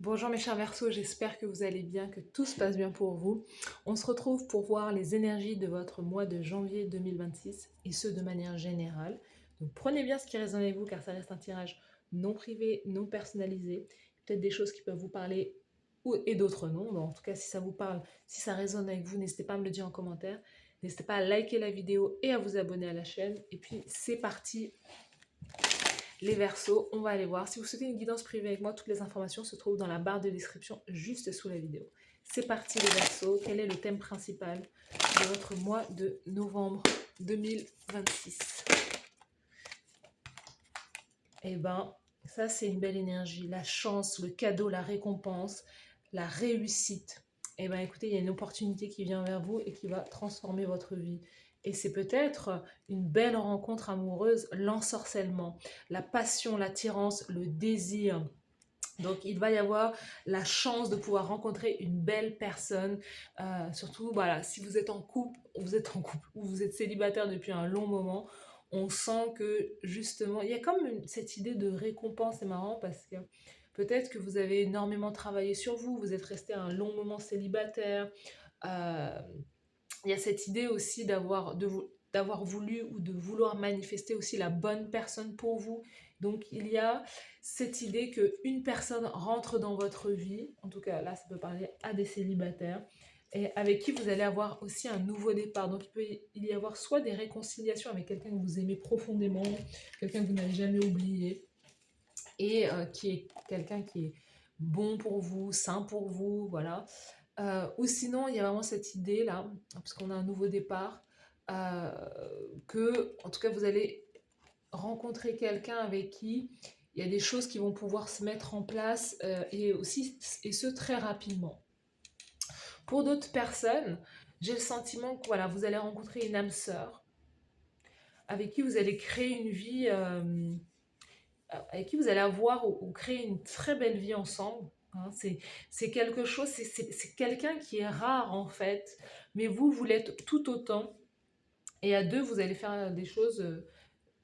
Bonjour mes chers Verseaux, j'espère que vous allez bien, que tout se passe bien pour vous. On se retrouve pour voir les énergies de votre mois de janvier 2026 et ce de manière générale. Donc prenez bien ce qui résonne avec vous car ça reste un tirage non privé, non personnalisé. Peut-être des choses qui peuvent vous parler et d'autres non. Donc, en tout cas, si ça vous parle, si ça résonne avec vous, n'hésitez pas à me le dire en commentaire. N'hésitez pas à liker la vidéo et à vous abonner à la chaîne. Et puis c'est parti, les Verseaux, on va aller voir. Si vous souhaitez une guidance privée avec moi, toutes les informations se trouvent dans la barre de description juste sous la vidéo. C'est parti les Verseaux, quel est le thème principal de votre mois de novembre 2026? Eh ben, ça c'est une belle énergie, la chance, le cadeau, la récompense, la réussite. Eh ben écoutez, il y a une opportunité qui vient vers vous et qui va transformer votre vie. Et c'est peut-être une belle rencontre amoureuse, l'ensorcellement, la passion, l'attirance, le désir. Donc, il va y avoir la chance de pouvoir rencontrer une belle personne. Surtout, voilà, si vous êtes en couple, ou vous êtes célibataire depuis un long moment, on sent que justement, il y a comme cette idée de récompense. C'est marrant parce que peut-être que vous avez énormément travaillé sur vous, vous êtes resté un long moment célibataire. Euh, il y a cette idée aussi d'avoir voulu ou de vouloir manifester aussi la bonne personne pour vous. Donc il y a cette idée qu'une personne rentre dans votre vie, en tout cas là ça peut parler à des célibataires, et avec qui vous allez avoir aussi un nouveau départ. Donc il peut y avoir soit des réconciliations avec quelqu'un que vous aimez profondément, quelqu'un que vous n'avez jamais oublié, et qui est quelqu'un qui est bon pour vous, sain pour vous, voilà. Ou sinon, il y a vraiment cette idée-là, parce qu'on a un nouveau départ, euh, que, en tout cas, vous allez rencontrer quelqu'un avec qui il y a des choses qui vont pouvoir se mettre en place, et aussi, et ce, très rapidement. Pour d'autres personnes, j'ai le sentiment que voilà, vous allez rencontrer une âme sœur avec qui vous allez créer une vie, avec qui vous allez avoir ou créer une très belle vie ensemble. Hein. C'est quelque chose, c'est quelqu'un qui est rare en fait, mais vous l'êtes tout autant. Et à deux, vous allez faire des choses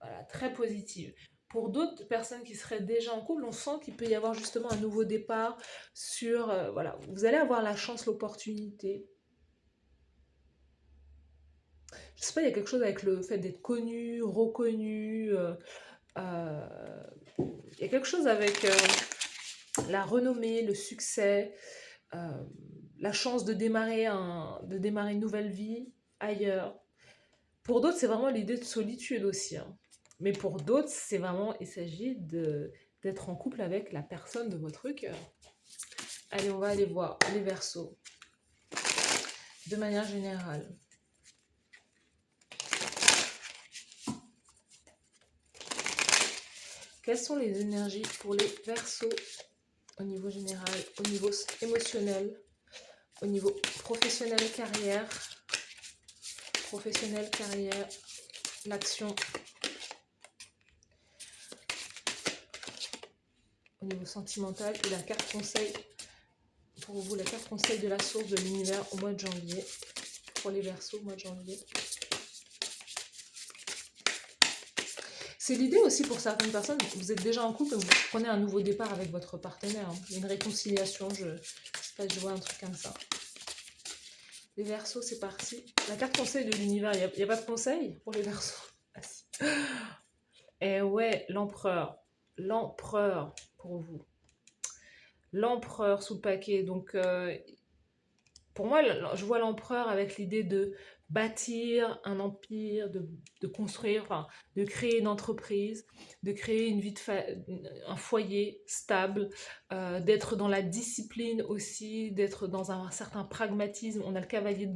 voilà, très positives. Pour d'autres personnes qui seraient déjà en couple, on sent qu'il peut y avoir justement un nouveau départ sur... voilà, vous allez avoir la chance, l'opportunité. Je sais pas, il y a quelque chose avec le fait d'être connu, reconnu. Euh, il y a quelque chose avec la renommée, le succès, euh, la chance de démarrer une nouvelle vie ailleurs. Pour d'autres, c'est vraiment l'idée de solitude aussi. Hein. Mais pour d'autres, c'est vraiment, il s'agit d'être en couple avec la personne de votre cœur. Allez, on va aller voir les Verseaux de manière générale. Quelles sont les énergies pour les Verseaux au niveau général, au niveau émotionnel, au niveau professionnel, carrière, l'action, au niveau sentimental et la carte conseil pour vous, la carte conseil de la source de l'univers au mois de janvier, pour les Verseaux au mois de janvier. C'est l'idée aussi pour certaines personnes, vous êtes déjà en couple, vous prenez un nouveau départ avec votre partenaire, hein. Il y a une réconciliation, je sais pas, je vois un truc comme ça. Les Verseaux, c'est parti. La carte conseil de l'univers, il n'y a pas de conseil pour les Verseaux? Ah si. Eh ouais, l'empereur pour vous. L'empereur sous le paquet, donc pour moi, je vois l'empereur avec l'idée de bâtir un empire, de construire, enfin, de créer une entreprise, de créer une vie un foyer stable, d'être dans la discipline aussi, d'être dans un certain pragmatisme. On a le cavalier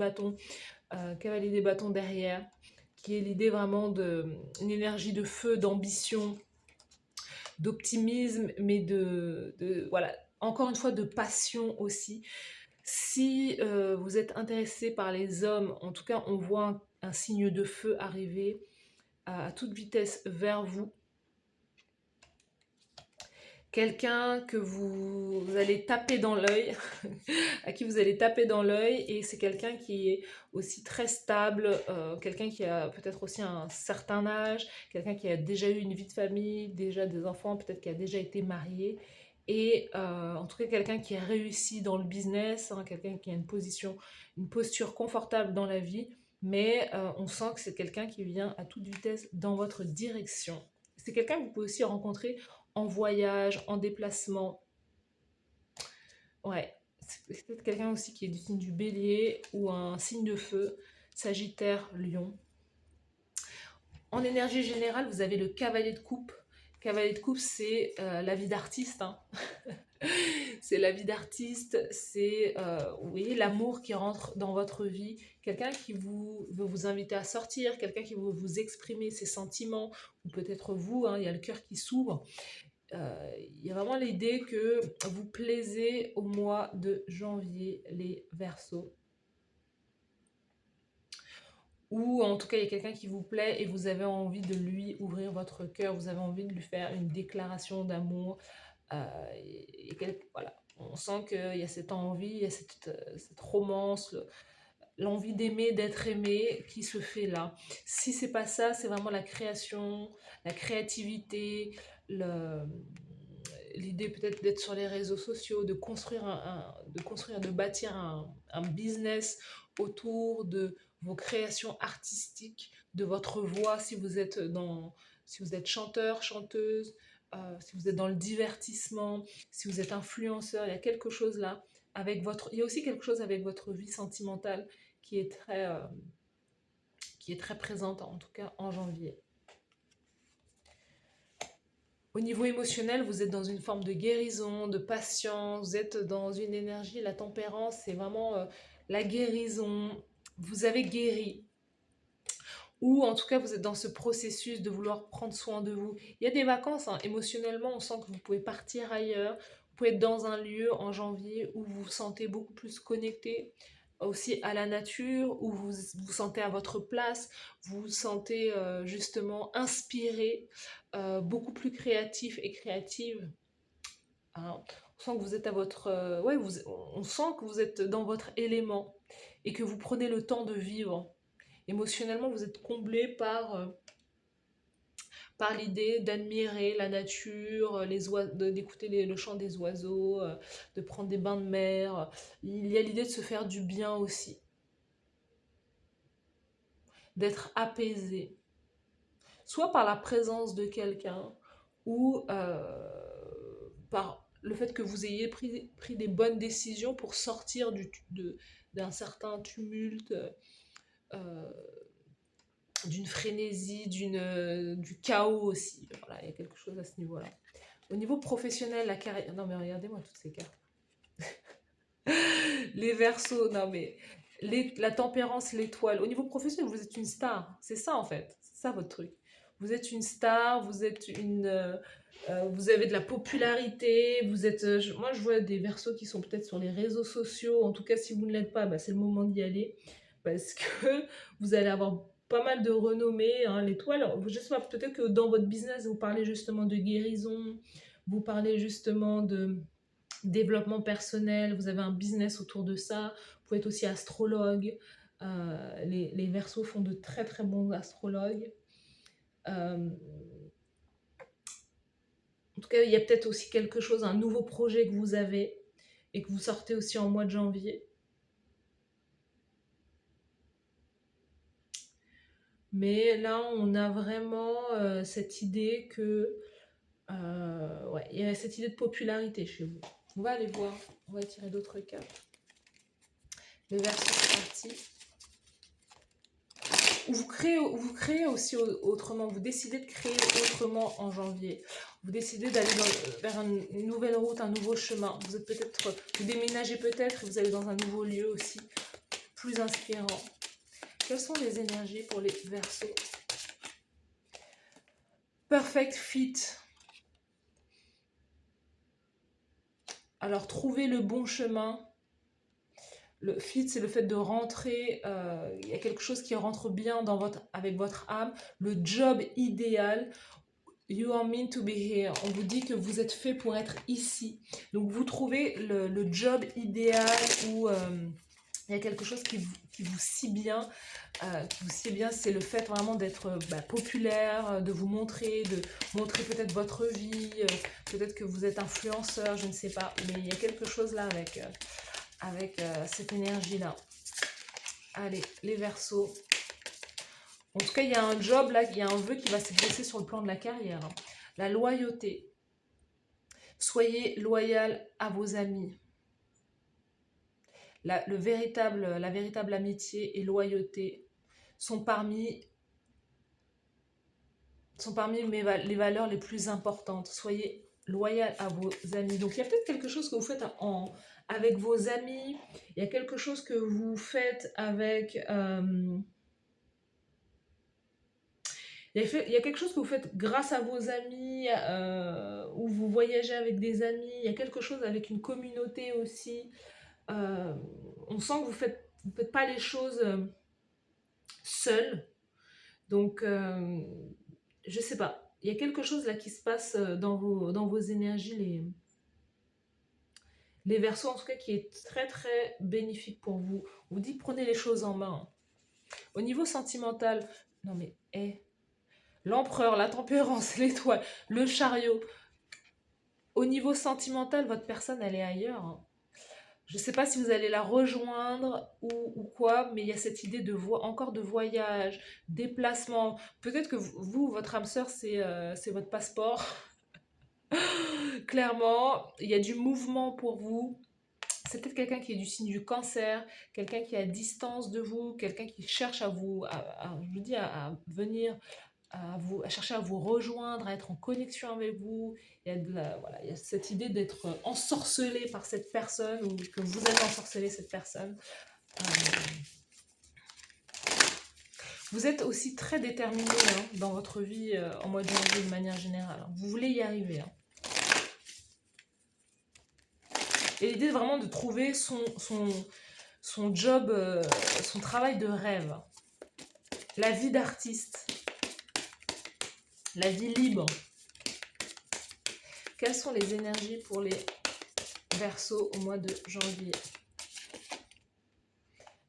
des bâtons derrière, qui est l'idée vraiment d'une énergie de feu, d'ambition, d'optimisme, mais voilà, encore une fois, de passion aussi. Si vous êtes intéressé par les hommes, en tout cas, on voit un signe de feu arriver à toute vitesse vers vous. Quelqu'un que vous allez taper dans l'œil, à qui vous allez taper dans l'œil, et c'est quelqu'un qui est aussi très stable, quelqu'un qui a peut-être aussi un certain âge, quelqu'un qui a déjà eu une vie de famille, déjà des enfants, peut-être qui a déjà été marié, et en tout cas quelqu'un qui a réussi dans le business, hein, quelqu'un qui a une posture confortable dans la vie, mais on sent que c'est quelqu'un qui vient à toute vitesse dans votre direction. C'est quelqu'un que vous pouvez aussi rencontrer en voyage, en déplacement. Ouais, c'est peut-être quelqu'un aussi qui est du signe du bélier ou un signe de feu, Sagittaire, Lion. En énergie générale, vous avez le cavalier de coupe. Cavalier de coupe, c'est la vie d'artiste, hein. C'est la vie d'artiste, c'est oui, l'amour qui rentre dans votre vie, quelqu'un qui veut vous inviter à sortir, quelqu'un qui veut vous exprimer ses sentiments, ou peut-être vous, hein, il y a le cœur qui s'ouvre. Il y a vraiment l'idée que vous plaisez au mois de janvier, les Verseaux. Ou en tout cas, il y a quelqu'un qui vous plaît et vous avez envie de lui ouvrir votre cœur, vous avez envie de lui faire une déclaration d'amour. Voilà. On sent qu'il y a cette envie, il y a cette romance, l'envie d'aimer, d'être aimé qui se fait là. Si c'est pas ça, c'est vraiment la création, la créativité, l'idée peut-être d'être sur les réseaux sociaux, de de bâtir un business autour de vos créations artistiques, de votre voix, si vous êtes chanteur, chanteuse, si vous êtes dans le divertissement, si vous êtes influenceur, il y a quelque chose là il y a aussi quelque chose avec votre vie sentimentale qui est très présente, en tout cas en janvier. Au niveau émotionnel, vous êtes dans une forme de guérison, de patience, vous êtes dans une énergie, la tempérance, c'est vraiment la guérison. Vous avez guéri. Ou en tout cas, vous êtes dans ce processus de vouloir prendre soin de vous. Il y a des vacances, hein. Émotionnellement, on sent que vous pouvez partir ailleurs. Vous pouvez être dans un lieu en janvier où vous vous sentez beaucoup plus connecté aussi à la nature, où vous vous sentez à votre place, vous vous sentez justement inspiré, beaucoup plus créatif et créative. Hein. On sent que vous êtes à votre... ouais, on sent que vous êtes dans votre élément et que vous prenez le temps de vivre. Émotionnellement, vous êtes comblé par l'idée d'admirer la nature, d'écouter le chant des oiseaux, de prendre des bains de mer. Il y a l'idée de se faire du bien aussi, d'être apaisé, soit par la présence de quelqu'un ou par le fait que vous ayez pris des bonnes décisions pour sortir d'un certain tumulte, d'une frénésie, du chaos aussi. Voilà, il y a quelque chose à ce niveau-là. Au niveau professionnel, la carrière... Non mais regardez-moi toutes ces cartes. Les Verseaux, non mais... La tempérance, l'étoile. Au niveau professionnel, vous êtes une star. C'est ça en fait. C'est ça votre truc. Vous êtes une star, vous avez de la popularité, moi je vois des Verseaux qui sont peut-être sur les réseaux sociaux. En tout cas, si vous ne l'êtes pas, bah, c'est le moment d'y aller. Parce que vous allez avoir pas mal de renommée, hein, l'étoile. Je sais pas, peut-être que dans votre business, vous parlez justement de guérison, vous parlez justement de développement personnel, vous avez un business autour de ça. Vous pouvez être aussi astrologue. Les Verseaux font de très très bons astrologues. En tout cas, il y a peut-être aussi quelque chose, un nouveau projet que vous avez et que vous sortez aussi en mois de janvier. Mais là, on a vraiment cette idée que... ouais, il y a cette idée de popularité chez vous. On va aller voir, on va tirer d'autres cartes. Les Verseaux, c'est parti. Vous créez aussi autrement, vous décidez de créer autrement en janvier. Vous décidez d'aller vers une nouvelle route, un nouveau chemin. Vous déménagez peut-être et vous allez dans un nouveau lieu aussi, plus inspirant. Quelles sont les énergies pour les Verseaux? Perfect fit. Alors, trouver le bon chemin. Le fit, c'est le fait de rentrer, il y a quelque chose qui rentre bien avec votre âme. Le job idéal, you are meant to be here. On vous dit que vous êtes fait pour être ici. Donc vous trouvez le job idéal où Il y a quelque chose qui vous scie bien, c'est le fait vraiment d'être populaire, de vous montrer, de montrer peut-être votre vie, peut-être que vous êtes influenceur, je ne sais pas, mais il y a quelque chose là avec cette énergie-là. Allez, les Verseaux. En tout cas, il y a un job là, il y a un vœu qui va s'exaucer sur le plan de la carrière. Hein. La loyauté. Soyez loyal à vos amis. La véritable amitié et loyauté sont parmi les valeurs les plus importantes. Soyez loyal à vos amis. Donc il y a peut-être quelque chose que vous faites avec vos amis, il y a quelque chose que vous faites avec... il y a quelque chose que vous faites grâce à vos amis, ou vous voyagez avec des amis, il y a quelque chose avec une communauté aussi. On sent que vous faites pas les choses seul. Donc, je sais pas. Il y a quelque chose là qui se passe dans vos énergies, les Verseaux, en tout cas, qui est très très bénéfique pour vous. On vous dit prenez les choses en main. Au niveau sentimental, non mais, l'empereur, la tempérance, l'étoile, le chariot. Au niveau sentimental, votre personne, elle est ailleurs. Hein. Je ne sais pas si vous allez la rejoindre ou quoi, mais il y a cette idée encore de voyage, déplacement. Peut-être que vous, votre âme sœur, c'est votre passeport. Clairement, il y a du mouvement pour vous. C'est peut-être quelqu'un qui est du signe du cancer, quelqu'un qui est à distance de vous, quelqu'un qui cherche je vous dis, à venir, à chercher à vous rejoindre, à être en connexion avec vous. Il y a, voilà, il y a cette idée d'être ensorcelé par cette personne ou que vous allez ensorceler cette personne. Vous êtes aussi très déterminé dans votre vie en mois de janvier de manière générale. Hein. Vous voulez y arriver. Hein. Et l'idée vraiment de trouver son job, son travail de rêve. La vie d'artiste. La vie libre. Quelles sont les énergies pour les Verseaux au mois de janvier?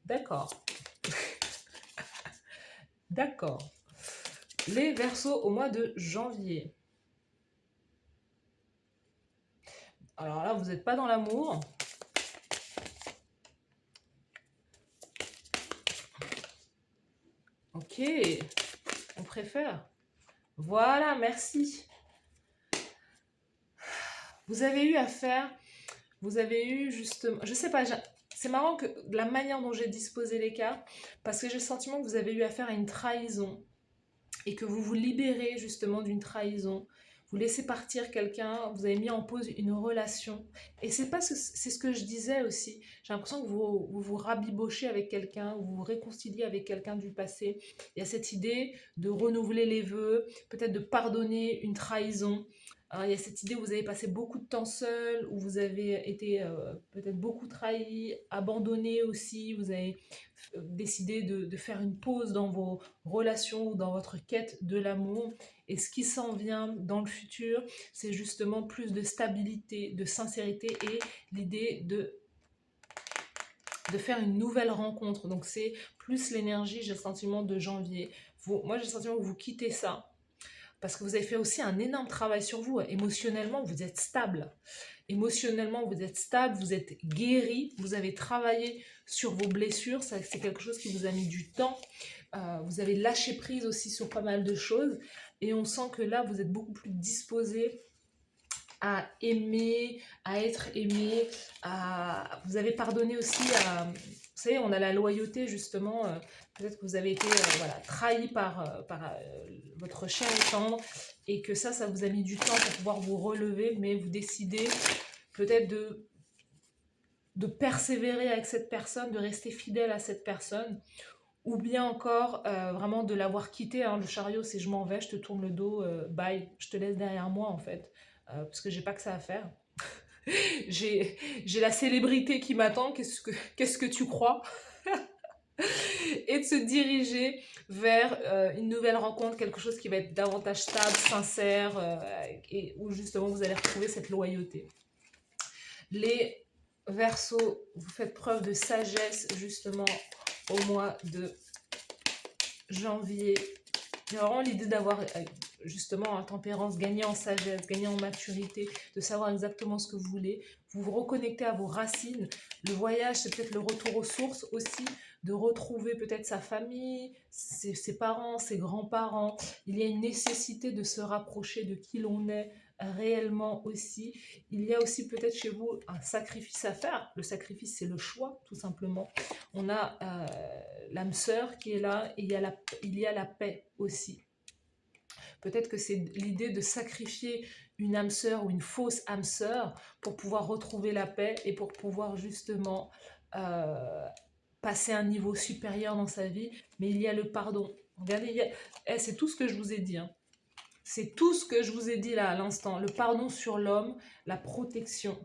D'accord. D'accord. Les Verseaux au mois de janvier. Alors là, vous n'êtes pas dans l'amour. Ok. On préfère. Voilà, merci. Vous avez eu justement, je sais pas, c'est marrant que la manière dont j'ai disposé les cartes, parce que j'ai le sentiment que vous avez eu affaire à une trahison et que vous vous libérez justement d'une trahison. Vous laissez partir quelqu'un, vous avez mis en pause une relation. Et c'est ce que je disais aussi. J'ai l'impression que vous rabibochez avec quelqu'un, vous vous réconciliez avec quelqu'un du passé. Il y a cette idée de renouveler les vœux, peut-être de pardonner une trahison. Alors, il y a cette idée où vous avez passé beaucoup de temps seul, où vous avez été peut-être beaucoup trahi, abandonné aussi, vous avez décidé de faire une pause dans vos relations ou dans votre quête de l'amour. Et ce qui s'en vient dans le futur, c'est justement plus de stabilité, de sincérité et l'idée de faire une nouvelle rencontre. Donc c'est plus l'énergie, j'ai le sentiment de janvier. Moi j'ai le sentiment que vous quittez ça. Parce que vous avez fait aussi un énorme travail sur vous. Émotionnellement, vous êtes stable. Émotionnellement, vous êtes stable, vous êtes guéri, vous avez travaillé sur vos blessures. C'est quelque chose qui vous a mis du temps. Vous avez lâché prise aussi sur pas mal de choses. Et on sent que là, vous êtes beaucoup plus disposé à aimer, à être aimé. Vous avez pardonné aussi à... Vous savez, on a la loyauté justement. Peut-être que vous avez été trahi par votre chair et tendre et que ça vous a mis du temps pour pouvoir vous relever, mais vous décidez peut-être de persévérer avec cette personne, de rester fidèle à cette personne, ou bien encore vraiment de l'avoir quitté. Hein. Le chariot, c'est je m'en vais, je te tourne le dos, bye, je te laisse derrière moi en fait, parce que j'ai pas que ça à faire. j'ai la célébrité qui m'attend, qu'est-ce que tu crois? Et de se diriger vers une nouvelle rencontre, quelque chose qui va être davantage stable, sincère, et où justement vous allez retrouver cette loyauté. Les Verseau, vous faites preuve de sagesse justement au mois de janvier. Il y a vraiment l'idée d'avoir justement en tempérance, gagner en sagesse, gagner en maturité, de savoir exactement ce que vous voulez. Vous vous reconnectez à vos racines. Le voyage, c'est peut-être le retour aux sources aussi, de retrouver peut-être sa famille, ses parents, ses grands-parents. Il y a une nécessité de se rapprocher de qui l'on est réellement aussi. Il y a aussi peut-être chez vous un sacrifice à faire. Le sacrifice, c'est le choix, tout simplement. On a l'âme sœur qui est là et il y a la paix aussi. Peut-être que c'est l'idée de sacrifier une âme sœur ou une fausse âme sœur pour pouvoir retrouver la paix et pour pouvoir justement passer à un niveau supérieur dans sa vie. Mais il y a le pardon. Regardez, c'est tout ce que je vous ai dit. Hein. C'est tout ce que je vous ai dit là à l'instant. Le pardon sur l'homme, la protection.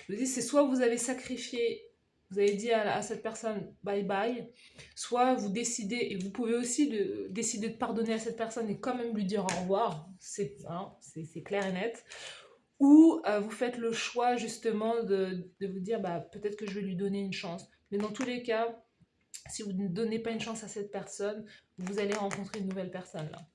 Je vous dis, c'est soit vous avez sacrifié, vous avez dit à cette personne bye bye, soit vous décidez, et vous pouvez aussi décider de pardonner à cette personne et quand même lui dire au revoir, c'est clair et net, ou vous faites le choix justement de vous dire bah, peut-être que je vais lui donner une chance. Mais dans tous les cas, si vous ne donnez pas une chance à cette personne, vous allez rencontrer une nouvelle personne là.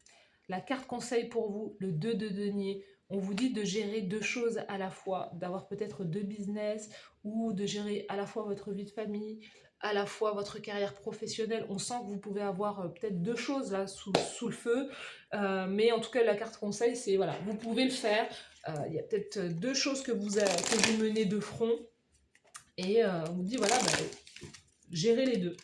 La carte conseil pour vous, le 2 de denier, on vous dit de gérer deux choses à la fois, d'avoir peut-être deux business ou de gérer à la fois votre vie de famille, à la fois votre carrière professionnelle. On sent que vous pouvez avoir peut-être deux choses là sous le feu, mais en tout cas la carte conseil, c'est voilà, vous pouvez le faire. Il y a peut-être deux choses que vous menez de front et on vous dit voilà, bah, gérez les deux.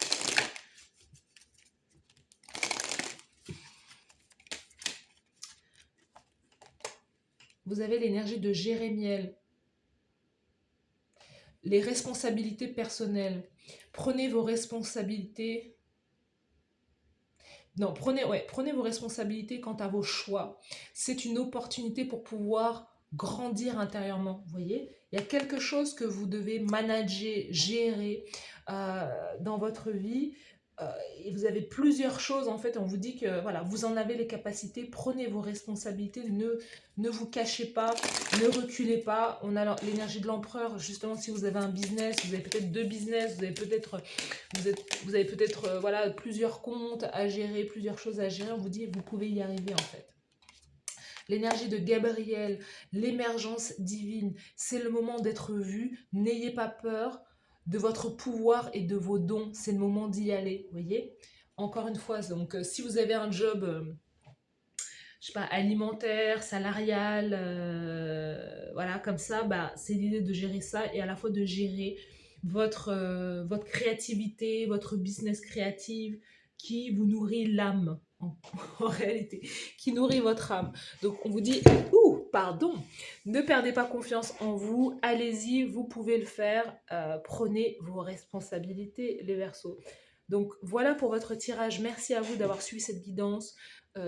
Vous avez l'énergie de Jérémiel. Les responsabilités personnelles. Prenez vos responsabilités. Non, prenez vos responsabilités quant à vos choix. C'est une opportunité pour pouvoir grandir intérieurement. Vous voyez, il y a quelque chose que vous devez manager, gérer dans votre vie. Et vous avez plusieurs choses, en fait, on vous dit que voilà, vous en avez les capacités, prenez vos responsabilités, ne vous cachez pas, ne reculez pas. On a l'énergie de l'empereur, justement, si vous avez un business, vous avez peut-être deux business, vous avez peut-être voilà, plusieurs comptes à gérer, plusieurs choses à gérer, on vous dit vous pouvez y arriver en fait. L'énergie de Gabriel, l'émergence divine, c'est le moment d'être vu, n'ayez pas peur de votre pouvoir et de vos dons, c'est le moment d'y aller, vous voyez. Encore une fois, donc si vous avez un job, je sais pas, alimentaire, salarial, voilà, comme ça, bah, c'est l'idée de gérer ça et à la fois de gérer votre créativité, votre business créative qui vous nourrit l'âme, en réalité, qui nourrit votre âme. Donc on vous dit, pardon, ne perdez pas confiance en vous, allez-y, vous pouvez le faire, prenez vos responsabilités, les Verseaux. Donc voilà pour votre tirage, merci à vous d'avoir suivi cette guidance.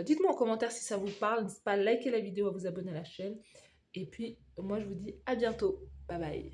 Dites-moi en commentaire si ça vous parle, n'hésitez pas à liker la vidéo, à vous abonner à la chaîne. Et puis moi je vous dis à bientôt, bye bye.